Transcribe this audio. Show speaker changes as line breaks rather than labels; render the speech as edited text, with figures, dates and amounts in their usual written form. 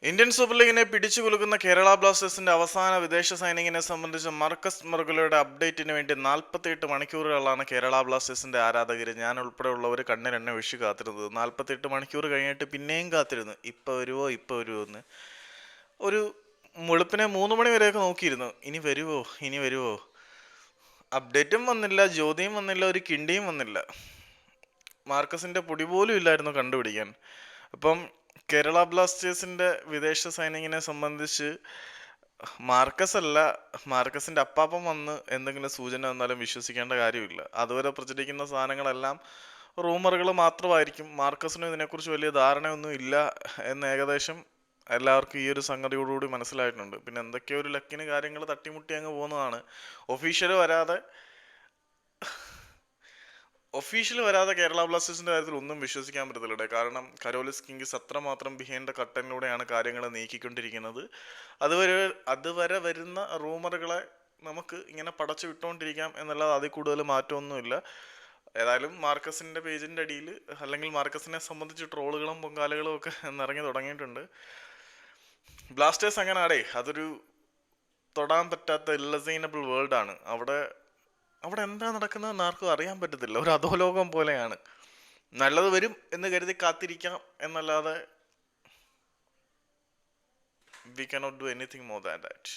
Indian super ലീഗിനെ പിടിച്ചു കുലുക്കുന്ന കേരള ബ്ലാസ്റ്റേഴ്സിന്റെ അവസാന വിദേശ സൈനിങ്ങിനെ സംബന്ധിച്ച മർക്കസ് മർഗുലയുടെ അപ്ഡേറ്റിന് വേണ്ടി 48 മണിക്കൂറുകളാണ് കേരള ബ്ലാസ്റ്റേഴ്സിന്റെ ആരാധകർ ഞാൻ ഉൾപ്പെടെയുള്ളവർ കണ്ണിലെണ്ണ വിഷു കാത്തിരുന്നത്. 48 മണിക്കൂർ കഴിഞ്ഞിട്ട് പിന്നെയും കാത്തിരുന്നു, ഇപ്പൊ വരുവോ എന്ന്. ഒരു വെളുപ്പിനെ 3 മണി വരെയൊക്കെ നോക്കിയിരുന്നു, ഇനി വരുവോ. അപ്ഡേറ്റും വന്നില്ല, ജ്യോതിയും വന്നില്ല, ഒരു കിണ്ടിയും വന്നില്ല. മാർക്കസിന്റെ പൊടി പോലും ഇല്ലായിരുന്നു കണ്ടുപിടിക്കാൻ. അപ്പം കേരള ബ്ലാസ്റ്റേഴ്സിന്റെ വിദേശ സൈനിങ്ങിനെ സംബന്ധിച്ച് മാർക്കസിന്റെ അപ്പാപ്പം വന്ന് എന്തെങ്കിലും സൂചന വന്നാലും വിശ്വസിക്കേണ്ട കാര്യമില്ല. അതുവരെ പ്രചരിക്കുന്ന സാധനങ്ങളെല്ലാം റൂമറുകൾ മാത്രമായിരിക്കും. മാർക്കസിനും ഇതിനെക്കുറിച്ച് വലിയ ധാരണയൊന്നും ഇല്ല എന്ന് ഏകദേശം എല്ലാവർക്കും ഈ ഒരു സംഗതിയോടുകൂടി മനസ്സിലായിട്ടുണ്ട്. പിന്നെ എന്തൊക്കെയോ ഒരു ലക്കിന് കാര്യങ്ങൾ തട്ടിമുട്ടി അങ്ങ് പോകുന്നതാണ്. ഒഫീഷ്യൽ വരാതെ കേരള ബ്ലാസ്റ്റേഴ്സിന്റെ കാര്യത്തിൽ ഒന്നും വിശ്വസിക്കാൻ പറ്റത്തില്ല. കാരണം കരോലിസ് കിങ്സ് അത്രമാത്രം ബിഹൈൻഡ് ദ കർട്ടനിലൂടെയാണ് കാര്യങ്ങൾ നീക്കിക്കൊണ്ടിരിക്കുന്നത്. അതുവരെ വരുന്ന റൂമറുകളെ നമുക്ക് ഇങ്ങനെ പടച്ചു വിട്ടുകൊണ്ടിരിക്കാം എന്നല്ലാതെ അതിൽ കൂടുതൽ മാറ്റമൊന്നുമില്ല. ഏതായാലും മാർക്കസിന്റെ പേജിന്റെ അടിയിൽ അല്ലെങ്കിൽ മാർക്കസിനെ സംബന്ധിച്ച് ട്രോളുകളും പൊങ്കാലകളും ഒക്കെ നിറങ്ങി തുടങ്ങിയിട്ടുണ്ട്. ബ്ലാസ്റ്റേഴ്സ് അങ്ങനെ അതൊരു തൊടാൻ പറ്റാത്ത ഇല്ലസൈനബിൾ വേൾഡ് ആണ്. അവിടെ എന്താ നടക്കുന്നതെന്ന് ആർക്കും അറിയാൻ പറ്റത്തില്ല. ഒരു അധോലോകം പോലെയാണ്. നല്ലത് വരും എന്ന് കരുതി കാത്തിരിക്കാം എന്നല്ലാതെ we cannot do anything more than that.